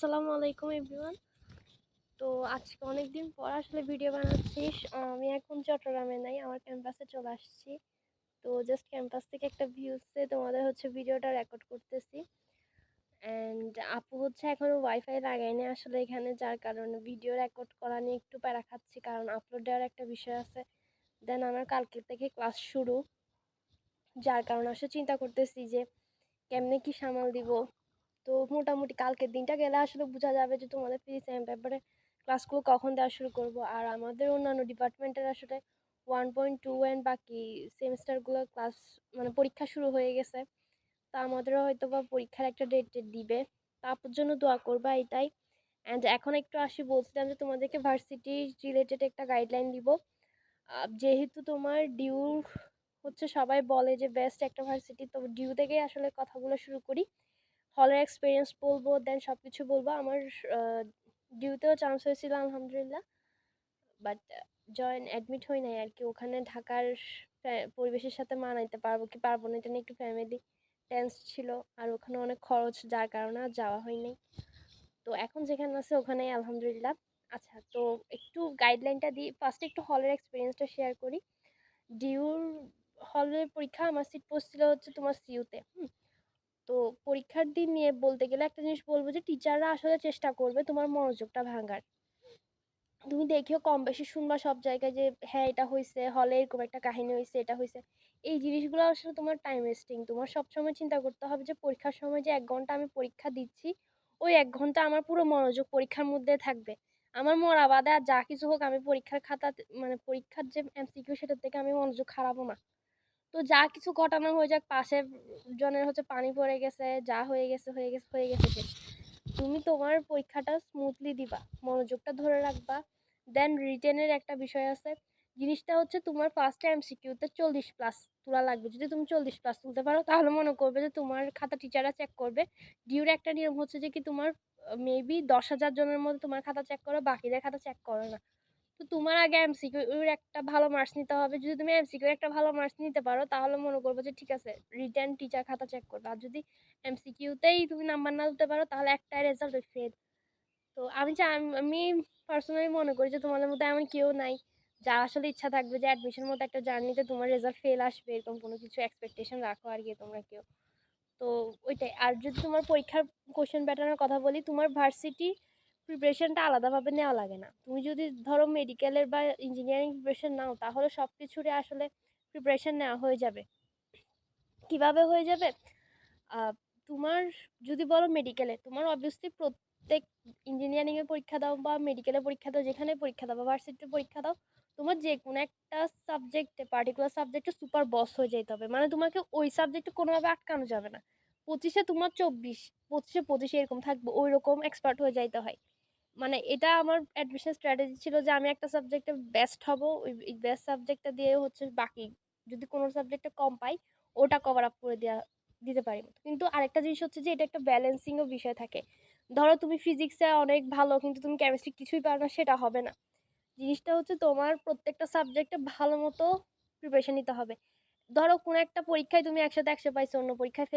আসসালামু আলাইকুম এভরিওয়ান। তো আজকে অনেক দিন পর আসলে ভিডিও বানাচ্ছি। আমি এখন চট্টগ্রামে নাই, আমার ক্যাম্পাসে চলে আসছি। তো জাস্ট ক্যাম্পাস থেকে একটা ভিউতে তোমাদের ভিডিওটা রেকর্ড করতেছি। অ্যান্ড আপু এখনো ওয়াইফাই লাগায়নি আসলে এখানে, যার কারণে ভিডিও রেকর্ড করা নিয়ে একটু প্যারা খাচ্ছি, কারণ আপলোড দেওয়ার একটা বিষয় আছে। দেন আমার কালকে থেকে ক্লাস শুরু, যার কারণে আসলে চিন্তা করতেছি যে কেমনে কি সামাল দিব। তো মোটামুটি কালকের দিনটা গেলে আসলে বোঝা যাবে যে তোমাদের ফিজিক্স এম পেপারে ক্লাসগুলো কখন দেওয়া শুরু করব। আর আমাদের অন্যান্য ডিপার্টমেন্টের আসলে 1.2 অ্যান্ড বাকি সেমিস্টারগুলো ক্লাস মানে পরীক্ষা শুরু হয়ে গেছে। তা আমাদেরও হয়তো বা পরীক্ষার একটা ডেট দিবে, তারপর জন্য দোয়া করবা এটাই। অ্যান্ড এখন একটু আসি, বলছিলাম যে তোমাদেরকে ভার্সিটি রিলেটেড একটা গাইডলাইন দিব। যেহেতু তোমার ডিউ সবাই বলে যে বেস্ট একটা ভার্সিটি, তো ডিউ থেকেই আসলে কথাগুলো শুরু করি। হলের এক্সপিরিয়েন্স বলবো, দেন সব কিছু বলবো। আমার ডিউতেও চান্স হয়েছিল আলহামদুলিল্লাহ, বাট অ্যাডমিট হই নাই আর কি। ওখানে ঢাকার পরিবেশের সাথে মানাইতে পারবো কি পারবো না এটা নিয়ে একটু ফ্যামিলি টেন্স ছিল, আর ওখানে অনেক খরচ, যার কারণে আর যাওয়া হয় নাই। তো এখন যেখানে আছে ওখানেই আলহামদুলিল্লাহ। আচ্ছা, তো একটু গাইডলাইনটা দিই, ফার্স্টে একটু হলের এক্সপিরিয়েন্সটা শেয়ার করি। ডিউর হলের পরীক্ষা আমার সিট পড়ছিল তোমার সিইউতে। তো পরীক্ষার দিন নিয়ে বলতে গেলে একটা জিনিস বলবো যে টিচাররা আসলে চেষ্টা করবে তোমার মনোযোগটা ভাঙার। তুমি দেখিও কম বেশি শুনবা সব জায়গায় যে হ্যাঁ এটা হয়েছে, হলে এরকম একটা কাহিনী হয়েছে, এটা হয়েছে। এই জিনিসগুলো আসলে তোমার টাইম ওয়েস্টিং। তোমার সবসময় চিন্তা করতে হবে যে পরীক্ষার সময় যে 1 ঘন্টা আমি পরীক্ষা দিচ্ছি, ওই 1 ঘন্টা আমার পুরো মনোযোগ পরীক্ষার মধ্যে থাকবে। আমার মরা বাদে আর যা কিছু হোক, আমি পরীক্ষার খাতা মানে পরীক্ষার যে এমসিকিউ সেটার থেকে আমি মনোযোগ হারাবো না। তো যা কিছু ঘটানো হয়ে যাক, পাশের জনের পানি পড়ে গেছে, যা হয়ে গেছে হয়ে গেছে হয়ে গেছে শেষ। তুমি তোমার পরীক্ষাটা স্মুথলি দিবা, মনোযোগটা ধরে রাখবা। দেন রিটেনের একটা বিষয় আছে। জিনিসটা তোমার ফার্স্ট এমসিকিউতে 40+ তোলা লাগবে। যদি তুমি 40+ তুলতে পারো তাহলে মনে করবে যে তোমার খাতা টিচাররা চেক করবে। ডিউর একটা নিয়ম যে কি তোমার মেবি 10,000 জনের মধ্যে তোমার খাতা চেক করো, বাকিদের খাতা চেক করে না। তো তোমার আগে এমসিকিউ এর একটা ভালো মার্কস নিতে হবে। যদি তুমি এমসিকিউ একটা ভালো মার্কস নিতে পারো তাহলে মনে করবো যে ঠিক আছে, রিটেন টিচার খাতা চেক করবে। আর যদি এমসিকিউতেই তুমি নাম্বার না দিতে পারো তাহলে একটাই রেজাল্ট, ফেল। তো আমি পার্সোনালি মনে করি যে তোমাদের মধ্যে এমন কেউ নাই যার আসলে ইচ্ছা থাকবে যে অ্যাডমিশন মতো একটা জার্নিতে তোমার রেজাল্ট ফেল আসবে, এরকম কোনো কিছু এক্সপেকটেশন রাখো আর কি তোমরা কেউ। তো ওইটাই। আর যদি তোমার পরীক্ষার কোশ্চেন প্যাটার্নের কথা বলি, তোমার ভার্সিটি প্রিপারেশনটা আলাদাভাবে নেওয়া লাগে না। তুমি যদি ধরো মেডিকেলের বা ইঞ্জিনিয়ারিং প্রিপারেশন নাও, তাহলে সব কিছুরই আসলে প্রিপারেশন নেওয়া হয়ে যাবে। কিভাবে হয়ে যাবে? আহ, তোমার যদি বলো মেডিকেলে, তোমার অবভিয়াসলি প্রত্যেক ইঞ্জিনিয়ারিং এর পরীক্ষা দাও বা মেডিকেলের পরীক্ষা দাও, যেখানে পরীক্ষা দাও বা ভার্সিটির পরীক্ষা দাও, তোমার যে কোনো একটা সাবজেক্টে, পার্টিকুলার সাবজেক্টে সুপার বস হয়ে যেতে হবে। মানে তোমাকে ওই সাবজেক্টে কোনোভাবে আটকানো যাবে না। 25-এ তোমার 24, 25-এ 25 এরকম থাকবে, ওই রকম এক্সপার্ট হয়ে যাইতে হয়। মানে এটা আমার অ্যাডমিশন স্ট্র্যাটেজি ছিল যে আমি একটা সাবজেক্টে বেস্ট হব, ওই বেস্ট সাবজেক্টটা দিয়ে বাকি যদি কোনো সাবজেক্টে কম পাই ওটা কভার আপ করে দিতে পারি। কিন্তু আরেকটা জিনিস যে এটা একটা ব্যালেন্সিংও বিষয় থাকে। ধরো তুমি ফিজিক্সে অনেক ভালো কিন্তু তুমি কেমিস্ট্রি কিছুই পারো না, সেটা হবে না। জিনিসটা তোমার প্রত্যেকটা সাবজেক্টে ভালো মতো প্রিপারেশন নিতে হবে। ধরো কোনো একটা পরীক্ষায় তুমি 100-তে 100 পাইছো, অন্য পরীক্ষায়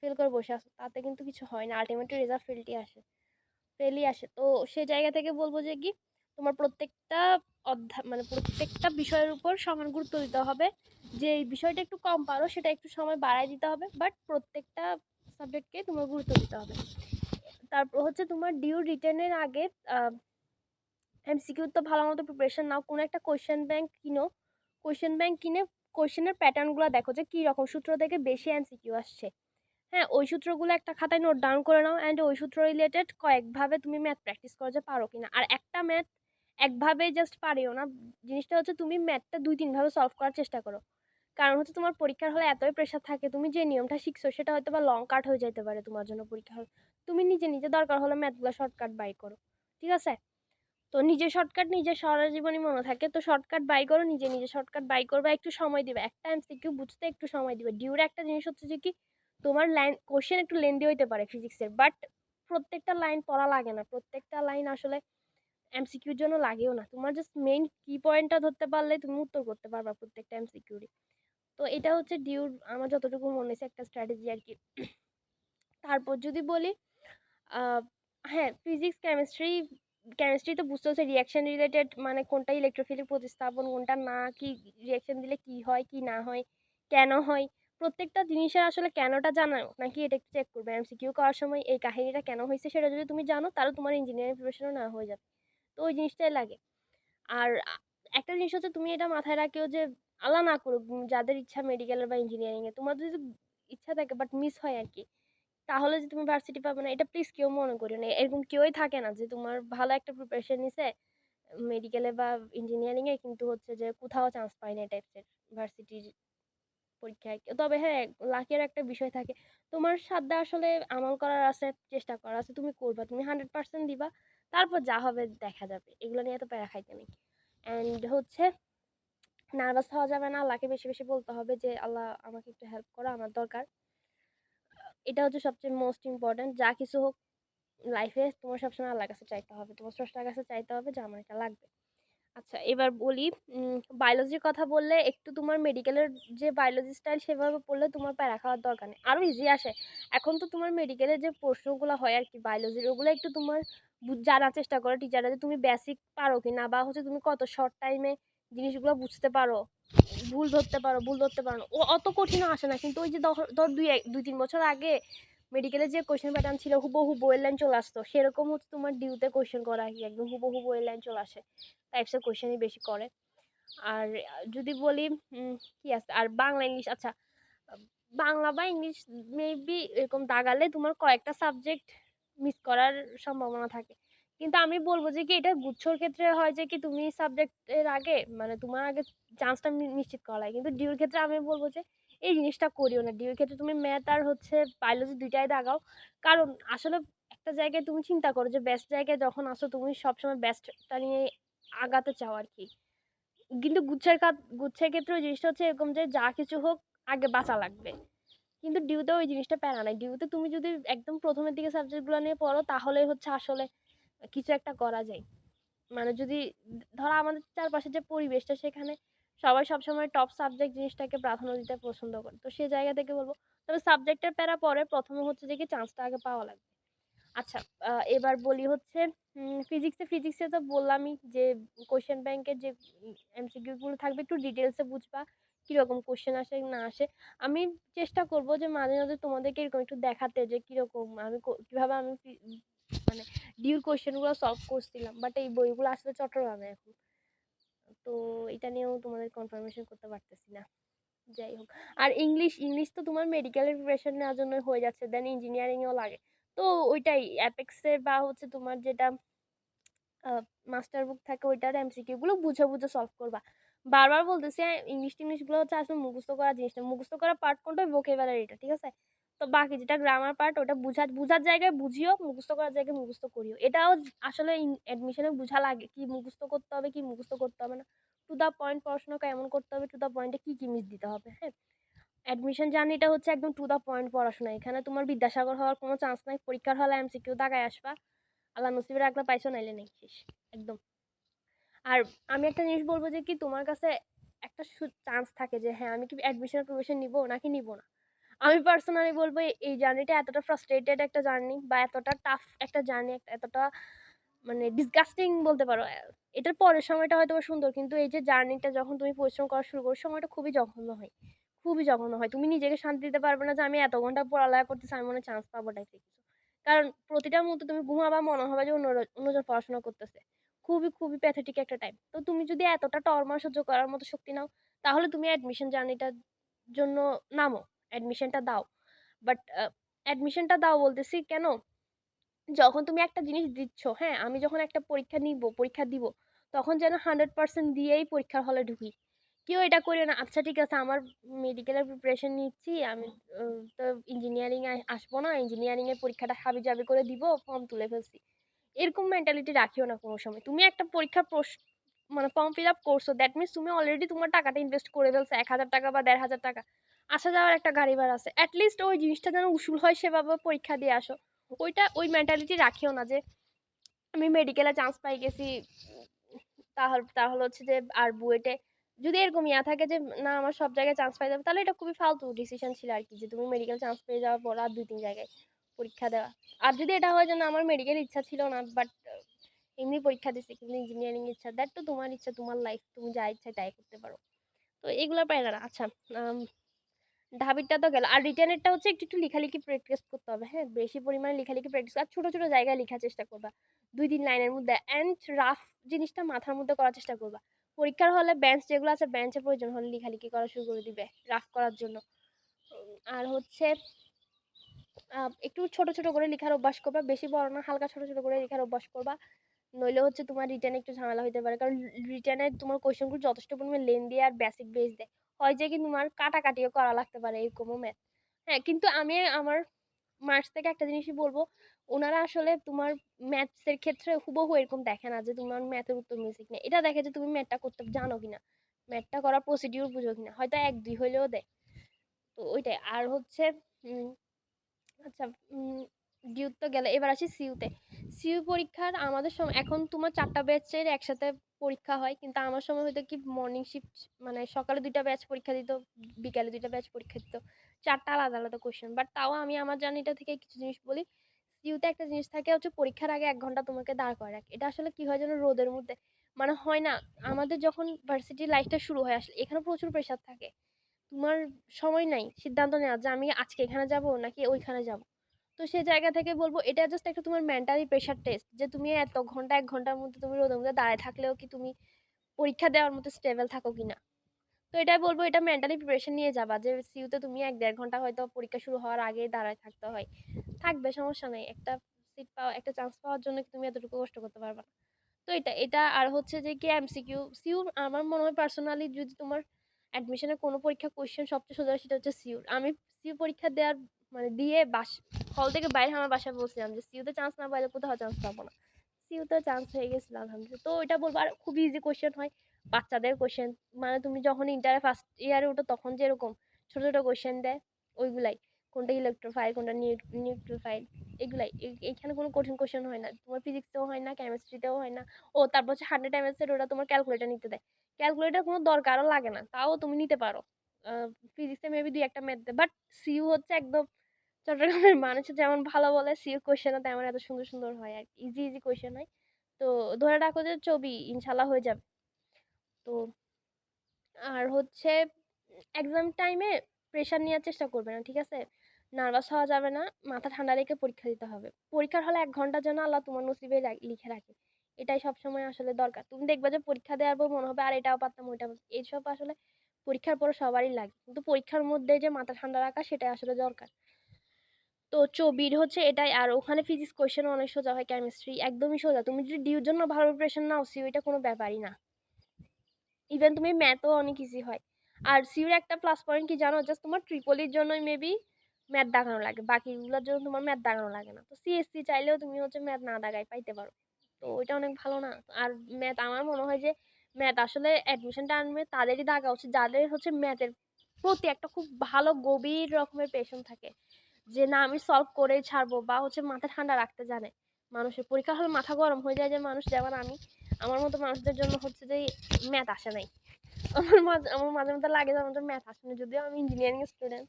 ফেল করে বসে আছো, তাতে কিন্তু কিছু হয় না, আলটিমেটলি রেজাল্ট ফেলই আসে। তো সেই জায়গা থেকে বলবো যে কি, তোমার প্রত্যেকটা অধ্যায় মানে প্রত্যেকটা বিষয়ের উপর সমান গুরুত্ব দিতে হবে। যে এই বিষয়টা একটু কম পারো সেটা একটু সময় বাড়ায় দিতে হবে, বাট প্রত্যেকটা সাবজেক্টকে তোমার গুরুত্ব দিতে হবে। তারপর তোমার ডিউ রিটার্নের আগে এমসিকিউ তো ভালো মতো প্রিপারেশন নাও। কোনো একটা কোয়েশ্চেন ব্যাংক কিনে কোয়েশ্চেনের প্যাটার্নগুলো দেখো যে কী রকম সূত্র থেকে বেশি এমসিকিউ আসছে। হ্যাঁ, ওই সূত্রগুলো একটা খাতায় নোট ডাউন করে নাও, অ্যান্ড ওই সূত্র রিলেটেড কয়েকভাবে তুমি ম্যাথ প্র্যাকটিস করো যে পারো কিনা। আর একটা ম্যাথ একভাবে জাস্ট পারিও না। জিনিসটা তুমি ম্যাথটা 2-3 ভাবে সলভ করার চেষ্টা করো। কারণ তোমার পরীক্ষার হলে এতই প্রেশার থাকে, তুমি যে নিয়মটা শিখছো সেটা হয়তো বা লং কাট হয়ে যেতে পারে তোমার জন্য পরীক্ষা হল। তুমি নিজে নিজে দরকার হলে ম্যাথগুলো শর্টকাট বাই করো, ঠিক আছে? তো নিজের শর্টকাট নিজের সারা জীবনই মনে থাকে, তো শর্টকাট বাই করো, নিজে নিজে শর্টকাট বাই করবে, একটু সময় দিবে, একটা এমসিকিউ বুঝতে একটু সময় দিবে। ডিউর একটা জিনিস যে কি, তোমার লাইন কোশ্চেন একটু লেন্দি হইতে পারে ফিজিক্সের, বাট প্রত্যেকটা লাইন পড়া লাগে না, প্রত্যেকটা লাইন আসলে এমসিকিউর জন্য লাগেও না। তোমার জাস্ট মেইন কি পয়েন্টটা ধরতে পারলে তুমি উত্তর করতে পারবা প্রত্যেকটা এমসিকিউরই। তো এটা ডিউর আমার যতটুকু মনে হয়েছে একটা স্ট্র্যাটেজি আর কি। তারপর যদি বলি, হ্যাঁ, ফিজিক্স, কেমিস্ট্রি তো বুঝতে হচ্ছে রিঅ্যাকশন রিলেটেড, মানে কোনটা ইলেকট্রোফিলিক প্রতিস্থাপন, কোনটা না, কি রিঅ্যাকশন দিলে কি হয়, কি না হয়, কেন হয়। প্রত্যেকটা জিনিসের আসলে কেনটা জানো নাকি এটা একটু চেক করবে। এমসিকিউ করার সময় এই কাহিনীটা কেন হয়েছে সেটা যদি তুমি জানো তাহলে তোমার ইঞ্জিনিয়ারিং প্রিপারেশনও না হয়ে যাবে। তো ওই জিনিসটাই লাগে। আর একটা জিনিস হচ্ছে তুমি এটা মাথায় রাখিও যে আল্লাহ না করুক যাদের ইচ্ছা মেডিকেলের বা ইঞ্জিনিয়ারিং এ, তোমার যদি ইচ্ছা থাকে বাট মিস হয় আর কি, তাহলে যে তুমি ভার্সিটি পাবে না এটা প্লিজ কেউ মনে করিও না। এরকম কেউই থাকে না যে তোমার ভালো একটা প্রিপারেশন নিছে মেডিকেলে বা ইঞ্জিনিয়ারিং এ কিন্তু হচ্ছে যে কোথাও চান্স পায় না এই টাইপের ভার্সিটির পরীক্ষায়। তবে হ্যাঁ, লাকের একটা বিষয় থাকে। তোমার সাধ্যে আসলে আমল করার আছে, চেষ্টা করার আছে, তুমি করবা, তুমি 100% দিবা, তারপর যা হবে দেখা যাবে। এগুলো নিয়ে এত প্যারা খাইতে নেই। অ্যান্ড হচ্ছে নার্ভাস হওয়া যাবে না, আল্লাহকে বেশি বেশি বলতে হবে যে আল্লাহ আমাকে একটু হেল্প করো, আমার দরকার। এটা হচ্ছে সবচেয়ে মোস্ট ইম্পর্ট্যান্ট। যা কিছু হোক লাইফে তোমার সবসময় আল্লাহর কাছে চাইতে হবে, তোমার স্রষ্টার কাছে চাইতে হবে যে আমার এটা লাগবে। আচ্ছা এবার বলি, বায়োলজির কথা বললে একটু তোমার মেডিকেলের যে বায়োলজি স্টাইল সেভাবে পড়লে তোমার প্যারা খাওয়ার দরকার নেই, আরও ইজি আসে। এখন তো তোমার মেডিকেলের যে প্রশ্নগুলো হয় আর কি বায়োলজির, ওগুলো একটু তোমার জানার চেষ্টা করো টিচাররা যে তুমি বেসিক পারো কি না, বা হচ্ছে তুমি কত শর্ট টাইমে জিনিসগুলো বুঝতে পারো, ভুল ধরতে পারো না। ও অত কঠিনও আসে না, কিন্তু ওই যে ধর দুই তিন বছর আগে মেডিকেলের যে কোয়েশ্চেন প্যাটার্ন ছিল হুবহু বইয়ের লাইন চলে আসতো, সেরকম হচ্ছে তোমার ডিউতে কোয়েশ্চেন করা কি একদম হুবহু বইয়ের লাইন চলে আসে, টাইপসের কোয়েশ্চেনই বেশি করে। আর যদি বলি কি আছে আর বাংলা ইংলিশ, আচ্ছা বাংলা বা ইংলিশ মেবি এরকম দাগালে তোমার কয়েকটা সাবজেক্ট মিস করার সম্ভাবনা থাকে। কিন্তু আমি বলবো যে কি এটা গুচ্ছর ক্ষেত্রে হয় যে কি তুমি সাবজেক্টের আগে মানে তোমার আগে চান্সটা নিশ্চিত করা হয়, কিন্তু ডিউর ক্ষেত্রে আমি বলবো যে এই জিনিসটা করিও না। ডিউর ক্ষেত্রে তুমি ম্যাথ আর হচ্ছে বায়োলজি দুইটাই দাগাও। কারণ আসলে একটা জায়গায় তুমি চিন্তা করো যে বেস্ট জায়গায় যখন আসো তুমি সবসময় বেস্টটা নিয়ে আগাতে চাও আর কি। কিন্তু গুচ্ছের ক্ষেত্রে ওই জিনিসটা হচ্ছে এরকম যে যা কিছু হোক আগে বাঁচা লাগবে। কিন্তু ডিউতে ওই জিনিসটা প্যারা নাই। ডিউতে তুমি যদি একদম প্রথমের দিকে সাবজেক্টগুলো নিয়ে পড়ো তাহলেই হচ্ছে আসলে কিছু একটা করা যায়। মানে যদি ধরো আমাদের চারপাশে যে পরিবেশটা সেখানে সবাই সবসময় টপ সাবজেক্ট জিনিসটাকে প্রাধান্য দিতে পছন্দ করে, তো সেই জায়গা থেকে বলবো তবে সাবজেক্টের প্যারা পরে, প্রথমে হচ্ছে যে কি চান্সটা আগে পাওয়া লাগবে। আচ্ছা এবার বলি হচ্ছে ফিজিক্সে তো বললামই যে কোশ্চেন ব্যাংকের যে এমসিকিউ গুলো থাকবে একটু ডিটেলসে বুঝবা কিরকম কোশ্চেন আসে না আসে। আমি চেষ্টা করব যে মাঝে মাঝে তোমাদেরকে এরকম একটু দেখাতে যে কিরকম আমি কিভাবে আমি মানে ডিউর কোশ্চেন গুলো সলভ করছিলাম, বাট এই বইগুলো আসলে চট্টগ্রামে এখন, তো এটা নিয়েও তোমাদের কনফার্মেশন করতে পারতেছি না। যাই হোক, আর ইংলিশ তো তোমার মেডিকেলের প্রিপারেশন নেওয়ার জন্য হয়ে যাচ্ছে, দেন ইঞ্জিনিয়ারিং এও লাগে। তো ওইটাই অ্যাপেক্সের বা হচ্ছে তোমার যেটা মাস্টার বুক থাকে ওইটার এমসিকিউ গুলো বুঝে বুঝে সলভ করবা। বারবার বলতেছি ইংলিশ টিংলিশ গুলো হচ্ছে আসলে মুখস্থ করা জিনিস না, মুখস্থ করা পার্ট কোনটা ভোকেবুলারিটা, ঠিক আছে? তো বাকি যেটা গ্রামার পার্ট ওটা বুঝার জায়গায় বুঝিও, মুখস্থ করার জায়গায় মুখস্থ করিও। এটাও আসলে অ্যাডমিশনে বুঝা লাগে কি মুখস্থ করতে হবে কি মুখস্থ করতে হবে না। টু দা পয়েন্ট পড়াশোনা কেমন করতে হবে, টু দা পয়েন্টে কি কি মিস দিতে হবে। হ্যাঁ, অ্যাডমিশন জার্নিটা হচ্ছে একদম টু দা পয়েন্ট পড়াশোনা। এখানে তোমার বিদ্যাসাগর হওয়ার কোনো চান্স নাই। পরীক্ষার হলে এমসিকিউ দাগায় আসবা, আল্লাহ নসিবে রাখলে পাইছো, নাইলে নেই, শেষ একদম। আর আমি একটা জিনিস বলবো যে কি তোমার কাছে একটা চান্স থাকে যে হ্যাঁ আমি কি অ্যাডমিশন প্রিপারেশন নিব নাকি নিব না। আমি পার্সোনালি বলবো এই জার্নিটা এতটা ফ্রাস্ট্রেটেড একটা জার্নি বা এতটা টাফ একটা জার্নি, এতটা মানে ডিসগাস্টিং বলতে পারো। এটার পরের সময়টা হয়তো সুন্দর, কিন্তু এই যে জার্নিটা যখন তুমি পরিশ্রম করা শুরু করো সময়টা খুবই জঘন্য হয়, খুবই জঘন্য হয়। তুমি নিজেকে শান্তি দিতে পারবে না যে আমি এত ঘন্টা পড়ালেখা করতেছি আমি মনে চান্স পাবো টাইপের কিছু। কারণ প্রতিটা মুহূর্তে তুমি ঘুমাবা মনে হবে যে অন্যজন পড়াশোনা করতেছে। খুবই খুবই প্যাথেটিক একটা টাইম। তো তুমি যদি এতটা টর্মা সহ্য করার মতো শক্তি নাও তাহলে তুমি অ্যাডমিশন জার্নিটার জন্য নামো, অ্যাডমিশনটা দাও। বাট অ্যাডমিশনটা দাও বলতেছি কেন, যখন তুমি একটা জিনিস দিচ্ছ, হ্যাঁ আমি যখন একটা পরীক্ষা দিব তখন যেন 100% দিয়েই পরীক্ষার হলে ঢুকি। কেউ এটা করিও না আচ্ছা ঠিক আছে আমার মেডিকেলের প্রিপারেশন নিচ্ছি আমি, তো ইঞ্জিনিয়ারিং আসবো না, ইঞ্জিনিয়ারিং এর পরীক্ষাটা হাবিজাবি করে দিব, ফর্ম তুলে ফেলছি, এরকম মেন্টালিটি রাখিও না কোনো সময়। তুমি একটা পরীক্ষার মানে ফর্ম ফিল আপ করছো, দ্যাট মিনস তুমি অলরেডি তোমার টাকাটা ইনভেস্ট করে ফেলছো, 1000 টাকা বা 1500 টাকা, আসা যাওয়ার একটা গাড়ি ভাড়া আছে, অ্যাটলিস্ট ওই জিনিসটা যেন উসুল হয় সেভাবে পরীক্ষা দিয়ে আসো। ওই মেন্টালিটি রাখিও না যে আমি মেডিকেলে চান্স পাই গেছি, তাহলে তাহলে হচ্ছে যে আর বুয়েটে যদি এরকম ইয়া থাকে যে না আমার সব জায়গায় চান্স পাই যাবে, তাহলে এটা খুবই ফালতু ডিসিশন ছিল আর কি, যে তুমি মেডিকেল চান্স পেয়ে যাওয়ার পর আর দুই তিন জায়গায় পরীক্ষা দেওয়া। আর যদি এটা হয় যে না আমার মেডিকেল ইচ্ছা ছিল না, বাট এমনি পরীক্ষা দিছি কিন্তু ইঞ্জিনিয়ারিং ইচ্ছা, দ্যাট তো তোমার ইচ্ছা, তোমার লাইফ, তুমি যা ইচ্ছা তাই করতে পারো। তো এগুলো প্যারা না। আচ্ছা, ঢাবিরটা তো গেল। আর রিটেনেরটা হচ্ছে একটু একটু লেখালেখি প্র্যাকটিস করতে হবে। হ্যাঁ, বেশি পরিমাণে লেখালেখি প্র্যাকটিস আর ছোট ছোট জায়গায় লেখার চেষ্টা করবা, 2-3 লাইনের মধ্যে। অ্যান্ড রাফ জিনিসটা মাথার মধ্যে করার চেষ্টা করবা। পরীক্ষার হলে বেঞ্চ যেগুলো আছে, বেঞ্চে প্রয়োজন হলে লেখালেখি করা শুরু করে দিবে রাফ করার জন্য। আর হচ্ছে একটু ছোট ছোট করে লেখার অভ্যাস করবা, বেশি বড় না, হালকা ছোট ছোট করে লেখার অভ্যাস করবা। নইলে হচ্ছে তোমার রিটেনে একটু ঝামেলা হতে পারে, কারণ রিটেনে তোমার কোয়েশ্চেনগুলো যথেষ্ট পরিমাণে লেন্দি আর বেসিক বেস দেয়। হয় যে কি তোমার কাটাকাটিও করা লাগতে পারে, এরকমও ম্যাথ। হ্যাঁ, কিন্তু আমি আমার মার্কস থেকে একটা জিনিসই বলবো, ওনারা আসলে তোমার ম্যাথসের ক্ষেত্রে হুবহু এরকম দেখে না যে তোমার ম্যাথের উত্তর মিউজিক নেই, এটা দেখে যে তুমি ম্যাথটা করতে জানো কিনা, ম্যাথটা করার প্রসিডিউর বুঝো কিনা, হয়তো 1-2 হইলেও দেয়। তো ওইটাই। আর হচ্ছে আচ্ছা, ডিউ তো গেলে, এবার আসি সিইউতে। সিইউ পরীক্ষার আমাদের সময়, এখন তোমার 4টা ব্যাচের একসাথে পরীক্ষা হয়, কিন্তু আমার সময় হয়তো কি মর্নিং শিফট, মানে সকালে 2টা ব্যাচ পরীক্ষা দিত, বিকালে 2টা ব্যাচ পরীক্ষা দিত, 4টা আলাদা আলাদা কোশ্চেন। বাট তাও আমি আমার জার্নিটা থেকে কিছু জিনিস বলি। সিইউতে একটা জিনিস থাকে হচ্ছে, পরীক্ষার আগে 1 ঘন্টা তোমাকে দাঁড় করে রাখে। এটা আসলে কি হয় যেন, রোদের মধ্যে, মানে হয় না, আমাদের যখন ভার্সিটি লাইফটা শুরু হয় আসলে এখানে প্রচুর প্রেশার থাকে। তোমার সময় নাই সিদ্ধান্ত নেওয়ার যে আমি আজকে এখানে যাব নাকি ওইখানে যাব। তো সেই জায়গা থেকে বলবো এটা জাস্ট একটা তোমার মেন্টালি প্রেশার টেস্ট, যে তুমি এত ঘন্টা 1 ঘন্টার মধ্যে তুমি রোদের মধ্যে দাঁড়ায় থাকলেও কি তুমি পরীক্ষা দেওয়ার মতো স্টেবল থাকো কিনা। তো এটাই বলবো, এটা মেন্টালি প্রিপারেশন নিয়ে যাবা, যে সিইউতে তুমি 1-1.5 ঘন্টা হয়তো পরীক্ষা শুরু হওয়ার আগে দাঁড়ায় থাকতে হয়, থাকবে, সমস্যা নেই। একটা সিট পাওয়া, একটা চান্স পাওয়ার জন্য কি তুমি এতটুকু কষ্ট করতে পারবা না? তো এটা এটা আর হচ্ছে যে কি এমসিকিউ সিউর, আমার মনে হয় পার্সোনালি, যদি তোমার অ্যাডমিশনের কোনো পরীক্ষা কোয়েশ্চেন সবচেয়ে সোজা সেটা হচ্ছে সিউর। আমি সিউ পরীক্ষা দেওয়ার মানে দিয়ে হল থেকে বাইরে আমার বাসায় বলছিলাম যে সিউতে চান্স না পাইলে কোথাও চান্স পাবো না। সিউতে চান্স হয়ে গেছিল আলহামদুলিল্লাহ। তো এটা বলবো। আর খুব ইজি কোয়েশ্চেন হয়, বাচ্চাদের কোয়েশ্চেন, মানে তুমি যখন ইন্টারে ফার্স্ট ইয়ারে ওঠো তখন যেরকম ছোট ছোট কোয়েশ্চেন দেয়, ওইগুলাই, কোনটা ইলেকট্রোফাইল, কোনটা নিউট্রোফাইল, এগুলাই। এইখানে কোনো কঠিন কোয়েশ্চেন হয় না, তোমার ফিজিক্সেও হয় না, কেমিস্ট্রিতেও হয় না। ও তারপর হচ্ছে 100 এর ওটা তোমার ক্যালকুলেটর নিতে দেয়, ক্যালকুলেটর কোনো দরকারও লাগে না, তাও তুমি নিতে পারো। ফিজিক্সে মেবি 2-1টা ম্যাথ দেয়, বাট সিইউ হচ্ছে একদম চট্টগ্রামের মানুষের যেমন ভালো বলে, সিইউ কোয়েশ্চেনও তেমন এত সুন্দর সুন্দর হয় আর ইজি ইজি কোয়েশ্চেন হয়। তো ধরে রাখো যে ছবি ইনশাল্লাহ হয়ে যাবে। তো আর হচ্ছে এক্সাম টাইমে প্রেশার নেওয়ার চেষ্টা করবে না, ঠিক আছে? নার্ভাস হওয়া যাবে না, মাথা ঠান্ডা রেখে পরীক্ষা দিতে হবে। পরীক্ষার হলে 1 ঘন্টা যেন আল্লাহ তোমার নসিবে লিখে রাখে, এটাই সবসময় আসলে দরকার। তুমি দেখবে যে পরীক্ষা দেওয়ার পর মনে হবে আর এটাও পারতাম ওইটাও পারতাম। এইসব আসলে পরীক্ষার পর সবারই লাগে, কিন্তু পরীক্ষার মধ্যে যে মাথা ঠান্ডা রাখা সেটাই আসলে দরকার। তো চবির হচ্ছে এটাই। আর ওখানে ফিজিক্স কোয়েশ্চেন অনেক সোজা হয়, কেমিস্ট্রি একদমই সোজা। তুমি যদি ডিউর জন্য ভালো প্রিপারেশন নাও, সিউ এটা কোনো ব্যাপারই না। ইভেন তুমি ম্যাথও অনেক ইজি হয়। আর সিউর একটা প্লাস পয়েন্ট কি জানো, জাস্ট তোমার ট্রিপলির জন্যই মেবি ম্যাথ দাগানো লাগে, বাকিগুলোর জন্য তোমার ম্যাথ দাগানো লাগে না। তো সিএসসি চাইলেও তুমি হচ্ছে ম্যাথ না দাগাই পাইতে পারো। তো ওইটা অনেক ভালো না? আর ম্যাথ আমার মনে হয় যে ম্যাথ আসলে অ্যাডমিশন টাইমে তাদেরই দাগা উচিত যাদের হচ্ছে ম্যাথের প্রতি একটা খুব ভালো গভীর রকমের পেশন থাকে, যে না আমি সলভ করেই ছাড়বো, বা হচ্ছে মাথা ঠান্ডা রাখতে জানে। মানুষের পরীক্ষা হলে মাথা গরম হয়ে যায় যে মানুষ, যেমন আমি, আমার মতো মানুষদের জন্য হচ্ছে যে ম্যাথ আসে নাই। আমার মাঝে মধ্যে লাগে যে আমাদের ম্যাথ আসে না, যদিও আমি ইঞ্জিনিয়ারিং স্টুডেন্ট,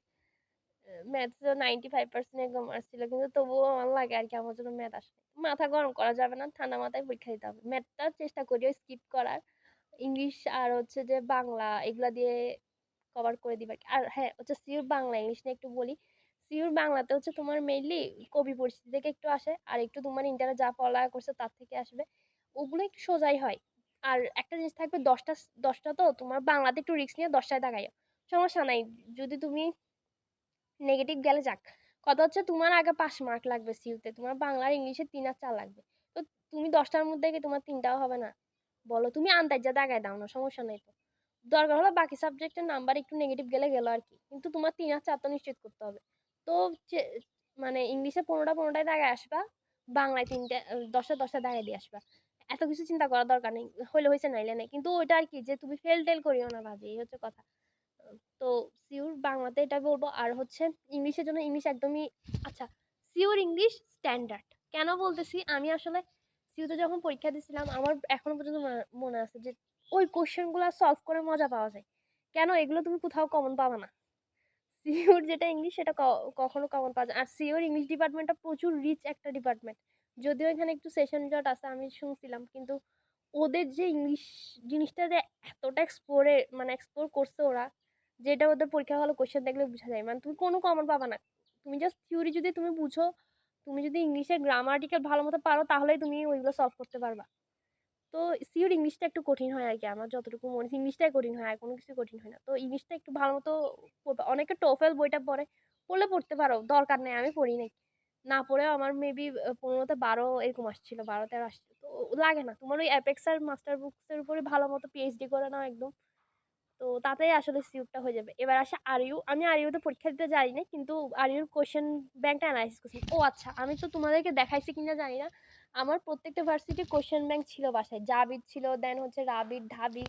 ম্যাথে 95% এরকম আসছিল, কিন্তু তবুও আমার লাগে আর কি আমার জন্য ম্যাথ আসে না। মাথা গরম করা যাবে না, ঠান্ডা মাথায় পরীক্ষা দিতে হবে। ম্যাথটা চেষ্টা করিও স্কিপ করার, ইংলিশ আর হচ্ছে যে বাংলা এগুলা দিয়ে কভার করে দিবা। আর হ্যাঁ হচ্ছে সিউর বাংলা ইংলিশ নিয়ে একটু বলি। সিউর বাংলাতে হচ্ছে তোমার মেইনলি কবি পরিস্থিতি থেকে একটু আসে, আর একটু তোমার ইন্টারে যা পড়ালেখা করছে তার থেকে আসবে, ওগুলো একটু সোজাই হয়। আর একটা জিনিস থাকবে, 10টা তো তোমার বাংলাতে একটু রিস্ক নিয়ে 10টায় দাগাইও, সমস্যা নাই। যদি তুমি নেগেটিভ গেলে যাক, কথা হচ্ছে তোমার আগে 5 মার্ক লাগবে সিউতে, তোমার বাংলা আর ইংলিশে 3 আর 4 লাগবে। তো তুমি 10টার মধ্যে কি তোমার 3টাও হবে না? বলো, তুমি আন্দাজ যা দাগায় দাও না, সমস্যা নাই তো। দরকার হলে বাকি সাবজেক্টের নাম্বার একটু নেগেটিভ গেলে গেল আর কি, কিন্তু তোমার 3 আর 4 তো নিশ্চিত করতে হবে। তো মানে ইংলিশে 15টায় দাগায় আসবা, বাংলায় 3টে, 10টা দাগায় দিয়ে আসবা। এত কিছু চিন্তা করার দরকার নেই, হইলে হয়েছে নাইলে নেই। কিন্তু ওইটা আর কি, যে তুমি ফেল টেল করিও না বাজে, এই হচ্ছে কথা। তো সিউর বাংলাতে এটা বলবো। আর হচ্ছে ইংলিশের জন্য ইংলিশ একদমই, আচ্ছা, সিউর ইংলিশ স্ট্যান্ডার্ড কেন বলতেছি, আমি আসলে সিউতে যখন পরীক্ষা দিয়েছিলাম আমার এখনো পর্যন্ত মনে আছে যে ওই কোশ্চেনগুলো সলভ করে মজা পাওয়া যায়। কেন? এগুলো তুমি কোথাও কমন পাবা না। সিইউর যেটা ইংলিশ সেটা কখনো কমন পাওয়া যায় আর সিইউর ইংলিশ ডিপার্টমেন্টটা প্রচুর রিচ একটা ডিপার্টমেন্ট। যদিও এখানে একটু সেশন জট আছে আমি শুনছিলাম, কিন্তু ওদের যে ইংলিশ জিনিসটা যে এতটা এক্সপ্লোর করছে ওরা, যেটা ওদের পরীক্ষা হলে কোশ্চেন দেখলে বোঝা যায়। মানে তুমি কোনো কমন পাবা না, তুমি জাস্ট থিওরি যদি তুমি বুঝো, তুমি যদি ইংলিশের গ্রামাটিক্যাল ভালো মতো পারো তাহলেই তুমি ওইগুলো সলভ করতে পারবা। তো সিওর ইংলিশটা একটু কঠিন হয় আর কি, আমার যতটুকু মনে হচ্ছে ইংলিশটাই কঠিন হয়, আর কোনো কিছু কঠিন হয় না। তো ইংলিশটা একটু ভালো মতো পড়বা। অনেকে টোফেল বইটা পড়ে, পড়লে পড়তে পারো, দরকার নেই, আমি পড়ি নাই। না পড়েও আমার মেবি 15-12 এরকম আসছিল, 12-13 আসছিল। তো লাগে না, তোমার ওই অ্যাপেক্স আর মাস্টার বুকসের উপরে ভালো মতো পিএইচডি করে নাও একদম, তো তাতেই আসলে সিউটটা হয়ে যাবে। এবার আসে আরইউ, আমি আরইউতে পরীক্ষা দিতে যাই না, কিন্তু আরইউর কোশ্চেন ব্যাংকটা অ্যানালাইসিস করছি। ও আচ্ছা, আমি তো তোমাদেরকে দেখাইছি কিনা জানি না, আমার প্রত্যেকটা ভার্সিটির কোশ্চেন ব্যাংক ছিল বাসায়। জাবির ছিল, দেন হচ্ছে রাবির, ঢাবি,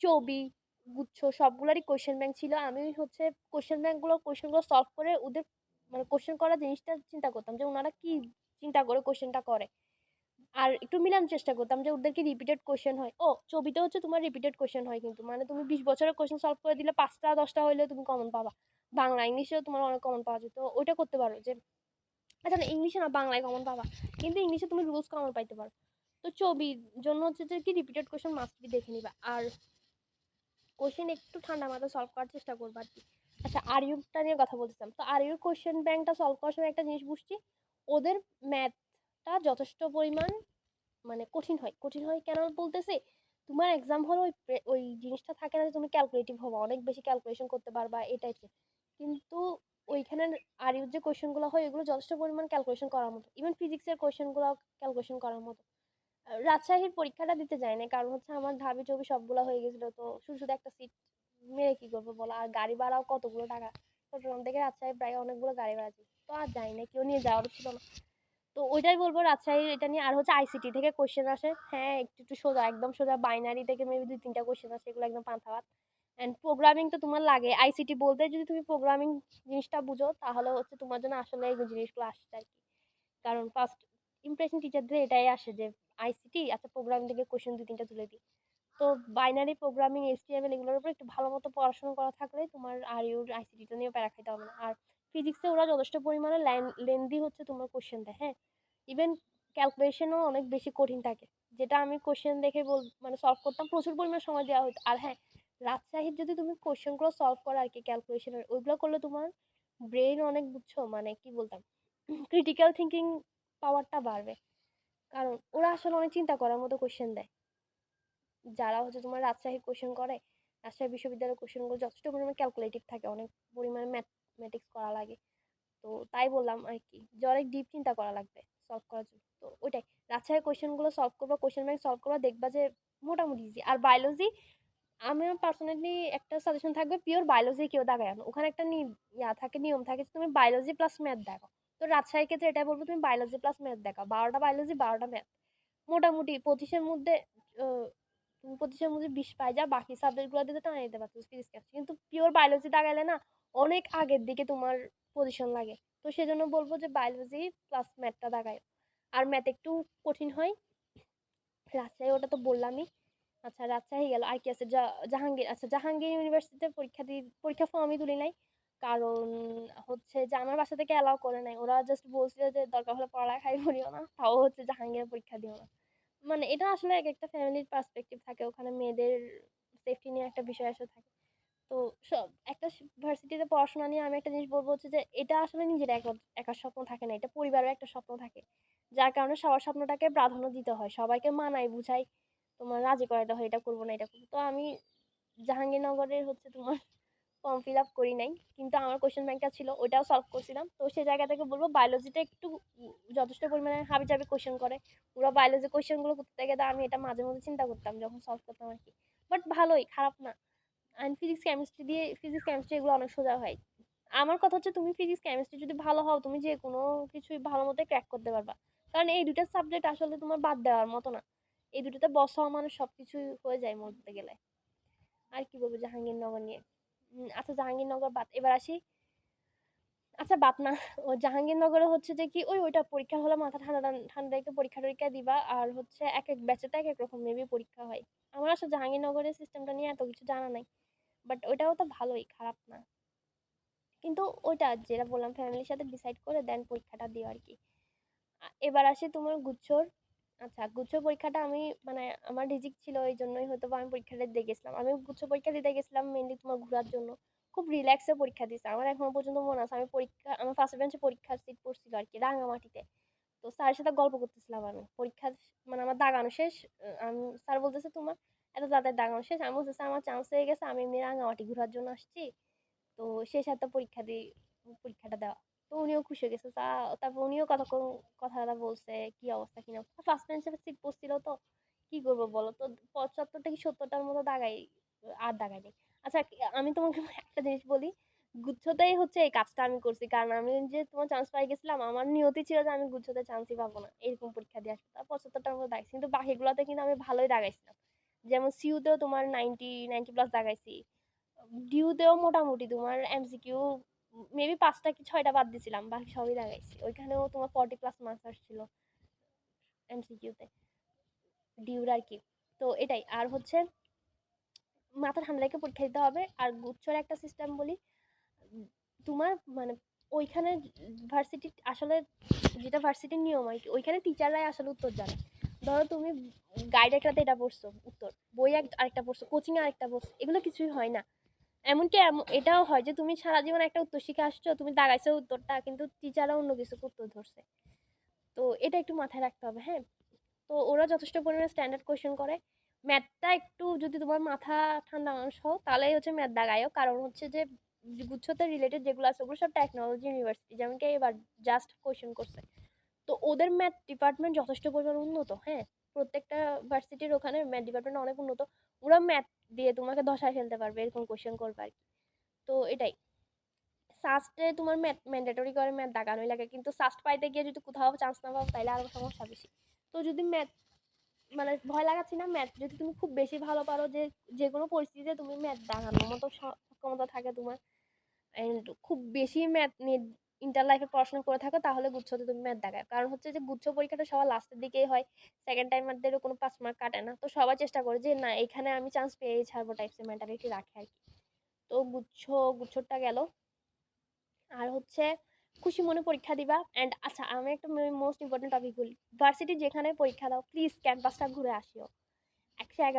চবি, গুচ্ছ সবগুলারই কোশ্চেন ব্যাংক ছিল। আমি হচ্ছে কোশ্চেনগুলো সলভ করে ওদের মানে কোশ্চেন করা জিনিসটা চিন্তা করতাম যে ওনারা কি চিন্তা করে কোশ্চেনটা করে, আর একটু মিলানোর চেষ্টা করতাম যে ওদের কি রিপিটেড কোশ্চেন হয়। ও ছবিতে হচ্ছে তোমার রিপিটেড কোশ্চেন হয়, কিন্তু মানে তুমি 20 বছরের কোশ্চেন সলভ করে দিলে 5টা 10টা হইলে তুমি কমন পাবা। বাংলা ইংলিশেও তোমার অনেক কমন পাওয়া যায়, তো ওইটা করতে পারো যে আচ্ছা না ইংলিশে না বাংলায় কমন পাবা, কিন্তু ইংলিশে তুমি রুলস কমন পাইতে পারো। তো ছবির জন্য হচ্ছে যে কি রিপিটেড কোশ্চেন মাস্ট বি দেখে নিবা, আর কোশ্চেন একটু ঠান্ডা মাথায় সলভ করার চেষ্টা করবা আর কি। আচ্ছা আরইউটা নিয়ে কথা বলতেছিলাম, তো আরইউর কোশ্চেন ব্যাংকটা সলভ করার সময় একটা জিনিস বুঝছি, ওদের ম্যাথটা যথেষ্ট পরিমাণ মানে কঠিন হয় কেন বলতেছি, তোমার এক্সাম হলো ওই জিনিসটা থাকে না যে তুমি ক্যালকুলেটিভ হবা, অনেক বেশি ক্যালকুলেশন করতে পারবা এই টাইপের, কিন্তু ওইখানে আর ইউর যে কোয়েশ্চেন গুলো হয় এগুলো যথেষ্ট পরিমাণ ক্যালকুলেশন করার মতো, ইভেন ফিজিক্সের কোয়েশ্চেন গুলো ক্যালকুলেশন করার মতো। রাজশাহীর পরীক্ষাটা দিতে যায় না, কারণ হচ্ছে আমার ঢাবি চবি সবগুলো হয়ে গেছিল, তো শুধু শুধু একটা সিট মেরে কি করবো বলো, আর গাড়ি ভাড়াও কতগুলো টাকা, চট্টগ্রাম থেকে রাজশাহী প্রায় অনেকগুলো গাড়ি ভাড়া ছিল, তো আর যাই না, কেউ নিয়ে যাওয়ারও ছিল না। তো ওইটাই বলবো রাজশাহীর এটা নিয়ে। আর হচ্ছে আইসিটি থেকে কোশ্চেন আসে, হ্যাঁ একটু একটু সোজা, একদম সোজা বাইনারি থেকে মেবি 2-3টা কোশ্চেন আসে, এগুলো একদম পান্তা ভাত। অ্যান্ড প্রোগ্রামিং তো তোমার লাগে, আইসিটি বলতে যদি তুমি প্রোগ্রামিং জিনিসটা বুঝো তাহলে হচ্ছে তোমার জন্য আসলে এই জিনিসগুলো আসছে আর কি। কারণ ফার্স্ট ইমপ্রেশন টিচারদের এটাই আসে যে আইসিটি আচ্ছা প্রোগ্রামিং থেকে কোশ্চেন 2-3টা তুলে দিই। তো বাইনারি প্রোগ্রামিং এইচটিএমএল এগুলোর উপর একটু ভালো মতো পড়াশোনা করা থাকলে তোমার আর ইউর আইসিটিটা নিয়ে প্যারা খাইতে হবে না। আর ফিজিক্সে ওরা যথেষ্ট পরিমাণে লেন্দি হচ্ছে তোমার কোশ্চেন দেয়, হ্যাঁ ইভেন ক্যালকুলেশনও অনেক বেশি কঠিন থাকে, যেটা আমি কোশ্চেন দেখে মানে সলভ করতাম, প্রচুর পরিমাণে সময় দেওয়া হতো। আর হ্যাঁ রাজশাহীর যদি তুমি কোশ্চেনগুলো সলভ করো আর কি ক্যালকুলেশনের ওইগুলো করলে তোমার ব্রেন অনেক বুঝছো মানে কি বলতাম ক্রিটিক্যাল থিঙ্কিং পাওয়ারটা বাড়বে, কারণ ওরা আসলে অনেক চিন্তা করার মতো কোশ্চেন দেয়। যারা হচ্ছে তোমার রাজশাহী কোশ্চেন করে, রাজশাহী বিশ্ববিদ্যালয়ের কোশ্চেনগুলো যথেষ্ট পরিমাণে ক্যালকুলেটিভ থাকে, অনেক পরিমাণে ম্যাথমেটিক্স করা লাগে। তো তাই বললাম আর কি যে অনেক ডিপ চিন্তা করা লাগবে সলভ করার জন্য। তো ওইটাই রাজশাহী কোশ্চেনগুলো সলভ করবা, কোশ্চেন ব্যাংক সলভ করবা, দেখবা যে মোটামুটি ইজি। আর বায়োলজি আমার পার্সোনালি একটা সাজেশন থাকবে, পিওর বায়োলজি কেউ দাগায় না, ওখানে একটা থাকে নিয়ম থাকে যে তুমি বায়োলজি প্লাস ম্যাথ দেখো। তো রাজশাহীর ক্ষেত্রে এটাই বলবো তুমি বায়োলজি প্লাস ম্যাথ দেখো, 12টা বায়োলজি 12টা ম্যাথ, মোটামুটি 25-এর মধ্যে তুমি 25-এর মধ্যে 20 পাই যা, বাকি সাবজেক্ট গুলো দিতে টানা দিতে পারছো ফিজিক্স কেমিস্ট্রি, কিন্তু পিওর বায়োলজি দাগাইলে না অনেক আগের দিকে তোমার পজিশন লাগে। তো সেজন্য বলবো যে বায়োলজি প্লাস ম্যাথটা দাগায়। আর ম্যাথ একটু কঠিন হয় রাজশাহী, ওটা তো বললামই। আচ্ছা রাজশাহী গেল, আর কি আছে জাহাঙ্গীর, আচ্ছা জাহাঙ্গীর ইউনিভার্সিটিতে পরীক্ষা ফর্ম আমি তুলি নাই, কারণ হচ্ছে যে আমার বাসা থেকে অ্যালাউ করে নাই, ওরা জাস্ট বলছিল যে দরকার হলে পড়ালেখাই করিও না, তাও হচ্ছে জাহাঙ্গীরে পরীক্ষা দিও না। মানে এটা আসলে এক একটা ফ্যামিলির পার্সপেক্টিভ থাকে, ওখানে মেয়েদের সেফটি নিয়ে একটা বিষয় আসে থাকে। তো সব একটা ভার্সিটিতে পড়াশোনা নিয়ে আমি একটা জিনিস বলবো হচ্ছে যে এটা আসলে নিজের একার স্বপ্ন থাকে না, এটা পরিবারের একটা স্বপ্ন থাকে, যার কারণে সবার স্বপ্নটাকে প্রাধান্য দিতে হয়, সবাইকে মানায় বুঝাই তোমার রাজি করাতে হয় এটা করবো না এটা করবো। তো আমি জাহাঙ্গীরনগরের হচ্ছে তোমার ফর্ম ফিল আপ করি নাই, কিন্তু আমার কোশ্চেন ব্যাংকটা ছিল, ওইটাও সলভ করছিলাম। তো সে জায়গা থেকে বলবো বায়োলজিটা একটু যথেষ্ট পরিমাণে হাবিজাবি কোশ্চেন করে, ওরা বায়োলজি কোশ্চেন গুলো করতে গেলে আমি এটা মাঝে মধ্যে চিন্তা করতাম যখন সলভ করতাম আর কি, বাট ভালোই, খারাপ না। অ্যান্ড ফিজিক্স কেমিস্ট্রি এগুলো অনেক সোজা হয়। আমার কথা হচ্ছে তুমি ফিজিক্স কেমিস্ট্রি যদি ভালো হও তুমি যে কোনো কিছুই ভালো মতো ক্র্যাক করতে পারবা, কারণ এই দুটা সাবজেক্ট আসলে তোমার বাদ দেওয়ার মতো না, এই দুটোতে বস হওয়া মানে সবকিছুই হয়ে যায় বলতে গেলে। আর কি বলবো জাহাঙ্গীরনগর নিয়ে, আচ্ছা জাহাঙ্গীরনগর বাদ, এবার আসি। আচ্ছা বাদ না, ও জাহাঙ্গীরনগরে হচ্ছে যে কি ওইটা পরীক্ষা হলে মাথা ঠান্ডা ঠান্ডা রেখে পরীক্ষা টরীক্ষা দিবা, আর হচ্ছে এক এক ব্যাচেতে এক এক রকম মেবি পরীক্ষা হয়। আমার আসলে জাহাঙ্গীরনগরের সিস্টেমটা নিয়ে এত কিছু জানা নাই, বাট ওইটাও তো ভালোই, খারাপ না। কিন্তু ওইটা যেটা বললাম ফ্যামিলির সাথে ডিসাইড করে দেন পরীক্ষাটা দিও আর কি। এবার আসি তোমার গুচ্ছর। আচ্ছা, গুচ্ছ পরীক্ষাটা আমি মানে আমার রিজিক ছিল এই জন্যই হয়তো বা আমি পরীক্ষাটা দিয়ে গেছিলাম। আমি গুচ্ছ পরীক্ষা দিতে গেছিলাম মেনলি তোমার ঘোরার জন্য। খুব রিল্যাক্সে পরীক্ষা দিয়েছি। আমার এখনো পর্যন্ত মনে আছে আমি আমার ফার্স্ট বেঞ্চে পরীক্ষার সিট পড়ছিল আর কি রাঙামাটিতে। তো স্যারের সাথে গল্প করতেছিলাম আমি পরীক্ষা মানে আমার দাগানো শেষ। আমি স্যার বলতেছে তোমার এত তাড়াতাড়ি দাগানো শেষ, আমি বলতেছি আমার চান্স হয়ে গেছে, আমি এমনি রাঙামাটি ঘোরার জন্য আসছি। তো সেই সাথে পরীক্ষাটা দেওয়া। তো উনিও খুশি হয়ে গেছে। তারপর উনিও কথাটা বলছে কি অবস্থা কিনা। ফার্স্ট বেঞ্চে সিট পড়ছিল তো কি করবো বলো তো, 75টা কি 70টার মতো দাগাই, আর দাগাইনি। আচ্ছা, আমি তোমাকে একটা জিনিস বলি, গুচ্ছতেই হচ্ছে এই কাজটা আমি করছি, কারণ আমি যে তোমার চান্স পাই গেছিলাম আমার নিয়তি ছিল যে আমি গুচ্ছতে চান্সই পাবো না, এরকম পরীক্ষা দিয়ে আসবো। তার 75টার মতো দাগাইছি, কিন্তু বাকিগুলোতে কিন্তু আমি ভালোই দাগাইছিলাম। যেমন সিইউতেও তোমার 90 প্লাস দাগাইছি। ডিউতেও মোটামুটি তোমার এমসিকিউ মেবি 5টা কি 6টা বাদ দিছিলাম, বাকি সবই দাগাইছি। ওইখানেও তোমার 40 প্লাস মার্কস আসছিল এমসিকিউতে, ডিউর আর কি। তো এটাই আর হচ্ছে মাথা ঠান্ডা রেখে পরীক্ষা দিতে হবে। আর গুচ্ছর একটা সিস্টেম বলি, তোমার মানে ওইখানে ভার্সিটি আসলে যেটা ভার্সিটির নিয়ম আর কি, ওইখানে টিচাররাই আসলে উত্তর জানে। ধরো তুমি গাইড একটাতে এটা পড়ছো উত্তর, বই আরেকটা পড়ছো, কোচিং আরেকটা পড়ছো, এগুলো কিছুই হয় না। এমনকি এটাও হয় যে তুমি সারা জীবন একটা উত্তর শিখে আসছো, তুমি দাগাইছো উত্তরটা, কিন্তু টিচাররা অন্য কিছু উত্তর ধরছে। তো এটা একটু মাথায় রাখতে হবে, হ্যাঁ। তো ওরা যথেষ্ট পরিমাণে স্ট্যান্ডার্ড কোয়েশ্চেন করে। ম্যাথটা একটু যদি তোমার মাথা ঠান্ডা মানুষ হও তাহলেই হচ্ছে ম্যাথ দাগায়ও, কারণ হচ্ছে যে গুচ্ছতে রিলেটেড যেগুলো আছে ওগুলো সব টেকনোলজি ইউনিভার্সিটি, যেমন কি এবার জাস্ট কোয়েশ্চেন করছে। তো ওদের ম্যাথ ডিপার্টমেন্ট যথেষ্ট পরিমাণ উন্নত, হ্যাঁ। প্রত্যেকটা ভার্সিটির ওখানে ম্যাথ ডিপার্টমেন্ট অনেক উন্নত। ওরা ম্যাথ দিয়ে তোমাকে ধসায় ফেলতে পারবে, এরকম কোয়েশ্চেন করবে আর কি। তো এটাই সাস্টে তোমার ম্যাথ ম্যান্ডেটরি করে ম্যাথ দাগানোই লাগে, কিন্তু সাস্ট পাইতে গিয়ে যদি কোথাও চান্স না পাও তাহলে আরো সমস্যা বেশি। তো যদি ম্যাথ মানে ভয় লাগাচ্ছি না, ম্যাথ যদি তুমি খুব বেশি ভালো পারো, যে যে কোনো পরিস্থিতিতে তুমি ম্যাথ দাগানোর মতো সক্ষমতা থাকে তোমার, এন্ড খুব বেশি ম্যাথ নিয়ে ইন্টার লাইফে পড়াশোনা করে থাকো, তাহলে গুচ্ছতে তুমি ম্যাথ দাগায়। কারণ হচ্ছে যে গুচ্ছ পরীক্ষাটা সবার লাস্টের দিকেই হয়, সেকেন্ড টাইমারদেরও কোনো 5 মার্ক কাটে না। তো সবাই চেষ্টা করে যে না এখানে আমি চান্স পেয়েই ছাড়বো টাইপসের মেন্টালিটি রাখে আর কি। তো গুচ্ছটা গেল। আর হচ্ছে খুশি মনে পরীক্ষা দিবা। অ্যান্ড আচ্ছা, আমি একটা মোস্ট ইম্পর্টেন্ট টপিক বলি, ভার্সিটি যেখানে পরীক্ষা দাও প্লিজ ক্যাম্পাসটা ঘুরে আসিও। 101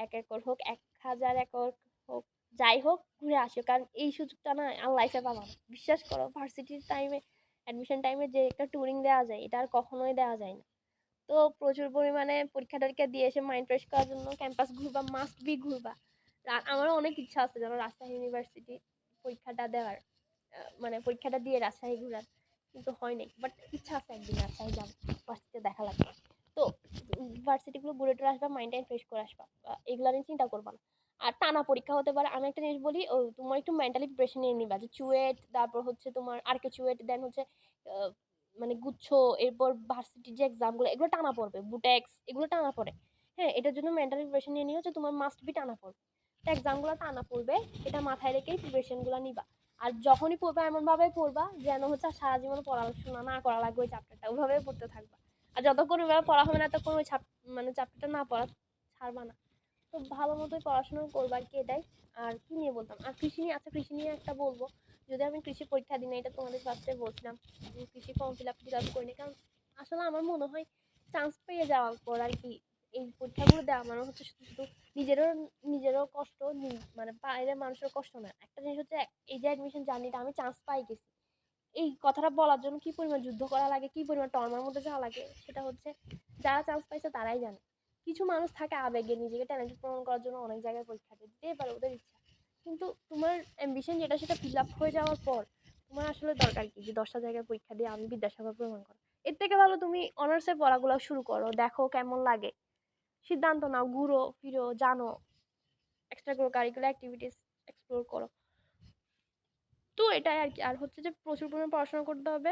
একর হোক, 1000 একর হোক, যাই হোক ঘুরে আসিও, কারণ এই সুযোগটা না আর লাইফে পাবা না। বিশ্বাস করো, ভার্সিটির টাইমে অ্যাডমিশন টাইমে যে একটা ট্যুরিং দেওয়া যায় এটা আর কখনোই দেওয়া যায় না। তো প্রচুর পরিমাণে পরীক্ষা টরীক্ষা দিয়ে এসে মাইন্ড ফ্রেশ করার জন্য ক্যাম্পাস ঘুরবা, মাস্ট বি ঘুরবা। আমারও অনেক ইচ্ছা আছে যেন রাজশাহী ইউনিভার্সিটি পরীক্ষাটা দেওয়ার, মানে পরীক্ষাটা দিয়ে রাজশাহী ঘোরার, কিন্তু হয় নাই। বাট ইচ্ছা আছে একদিন রাজশাহী যাবো, ভার্সিটিতে দেখা লাগবে। তো ভার্সিটিগুলো ঘুরে টুরে আসবা, মাইন্ড টাইম ফ্রেশ করে আসবা, এগুলো নিয়ে চিন্তা করবা না। আর টানা পরীক্ষা হতে পারে। আমি একটা জিনিস বলি, ও তোমার একটু মেন্টালি প্রিপারেশন নিয়ে নিবা, যে চুয়েট, তারপর হচ্ছে তোমার আর কে চুয়েট, দেন হচ্ছে মানে গুচ্ছ, এরপর ভার্সিটির যে এক্সামগুলো এগুলো টানা পড়বে, বুটেক্স এগুলো টানা পড়ে। হ্যাঁ, এটার জন্য মেন্টালি প্রিপারেশন নিয়ে নিও যে তোমার মাস্ট বি টানা পড়বে। তো এক্সামগুলো টানা পড়বে, এটা মাথায় রেখেই প্রিপারেশনগুলো নিবা। আর যখনই পড়বা এমনভাবে পড়বা যেন হচ্ছে আর সারা জীবন পড়াশোনা না করা লাগবে ওই চ্যাপ্টারটা, ওইভাবে পড়তে থাকবা। আর যতক্ষণ ওইভাবে পড়া হবে না ততক্ষণ ওই মানে চ্যাপ্টারটা না পড়া ছাড়বা না। তো ভালো মতোই পড়াশোনা করবো আর কি, এটাই। আর কি নিয়ে বলতাম, আর কৃষি নিয়ে, আচ্ছা কৃষি নিয়ে একটা বলবো। যদি আমি কৃষি পরীক্ষা দিই না, এটা তোমাদের ফার্স্টে বলছিলাম, কৃষি ফর্ম ফিল আপ করিনি, কারণ আসলে আমার মনে হয় চান্স পেয়ে যাওয়ার পর আর কি এই পরীক্ষাগুলো দেওয়া মানে হচ্ছে শুধু শুধু নিজেরও কষ্ট, মানে বাইরের মানুষের কষ্ট না। একটা জিনিস হচ্ছে, এই যে অ্যাডমিশন জার্নিটা আমি চান্স পাই গেছি, এই কথাটা বলার জন্য কি পরিমাণ যুদ্ধ করা লাগে, কি পরিমাণ টর্মার মধ্যে যাওয়া লাগে, সেটা হচ্ছে যারা চান্স পাইছে তারাই জানে। কিছু মানুষ থাকে আবেগে নিজেকে ট্যালেন্টেড প্রমাণ করার জন্য অনেক জায়গায় পরীক্ষা দিতে পারে, ওদের ইচ্ছা। কিন্তু তোমার অ্যাম্বিশন যেটা সেটা ফিল আপ হয়ে যাওয়ার পর তোমার আসলে দরকার কি যে 10টা জায়গায় পরীক্ষা দিয়ে আমি বিদ্যাসাগর প্রমাণ করা। এর থেকে ভালো তুমি অনার্সের পড়াগুলো শুরু করো, দেখো কেমন লাগে, সিদ্ধান্ত নাও, ঘুরো ফিরো, জানো, এক্সট্রা কারিকুলার অ্যাক্টিভিটিস এক্সপ্লোর করো। তো এটাই আর কি। আর হচ্ছে যে প্রচুর পরিমাণ পড়াশোনা করতে হবে,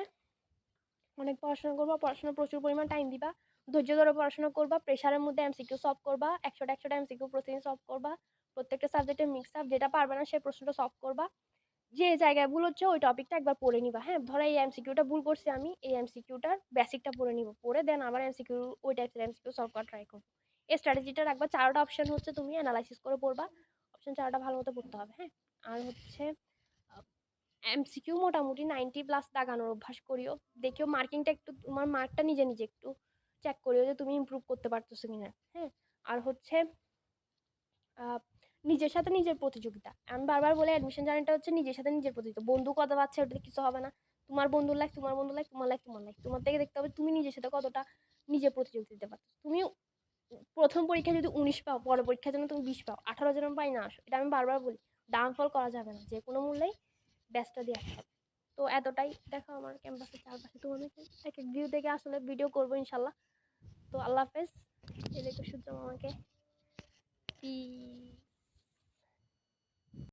অনেক পড়াশোনা করবা, পড়াশোনা প্রচুর পরিমাণ টাইম দিবা, ধৈর্য ধরে পড়াশোনা করবা, প্রেশারের মধ্যে এমসিকিউ সলভ করবা, 100টা এমসিকিউ প্রতিদিন সলভ করবা, প্রত্যেকটা সাবজেক্টের মিক্স আপ, যেটা পারবে না সেই প্রশ্নটা সলভ করবা। যে জায়গায় ভুল হচ্ছে ওই টপিকটা একবার পড়ে নিবা, হ্যাঁ। ধরো এই এমসিকিউটা ভুল করছি আমি, এই এমসিকিউটার বেসিকটা পড়ে নিব, পড়ে দেন আবার এমসিকিউ ওই টাইপের এমসিকিউ সলভ করা ট্রাই করবো। এই স্ট্র্যাটেজিটা রাখবা। 4টা অপশন হচ্ছে তুমি অ্যানালাইসিস করে পড়বা, অপশন 4টা ভালো মতো পড়তে হবে, হ্যাঁ। আর হচ্ছে এমসিকিউ মোটামুটি 90+ দাগানোর অভ্যাস করিও। দেখিও মার্কিংটা একটু তোমার মার্কটা নিজে, নিজে একটু চেক করিও যে তুমি ইমপ্রুভ করতে পারতেছো কিনা। হ্যাঁ? আর হচ্ছে আ নিজের সাথে নিজের প্রতিযোগিতা। আমি বারবার বলি অ্যাডমিশন জার্নিটা হচ্ছে নিজের সাথে নিজের প্রতিযোগিতা। বন্ধু কত পাচ্ছে ওটাতে কিছু হবে না। তোমার বন্ধুর লাইফ, তোমার বন্ধুর লাইফ, তোমার লাইফ, তোমার লাইফ। তোমার থেকে দেখতে হবে তুমি নিজের সাথে কতটা নিজে প্রতিযোগিতা দিতে পারছো। তুমি ১ম পরীক্ষায় যদি ১৯ পাও, পরের পরীক্ষার জন্য তুমি ২০ পাও। ১৮ যেন পাই না আসো। এটা আমি বারবার বলি। ডাউনফল করা যাবে না। যেকোনো মূল্যেই বেস্টটা দিয়ে আসতে হবে। তো এতটাই। দেখো আমার ক্যাম্পাসের চারপাশে তোমাদেরকে একেক ভিউ থেকে আসলে ভিডিও করবো ইনশাল্লাহ। তো আল্লাহ হাফেজ। এই দেখো সূর্য মামাকে।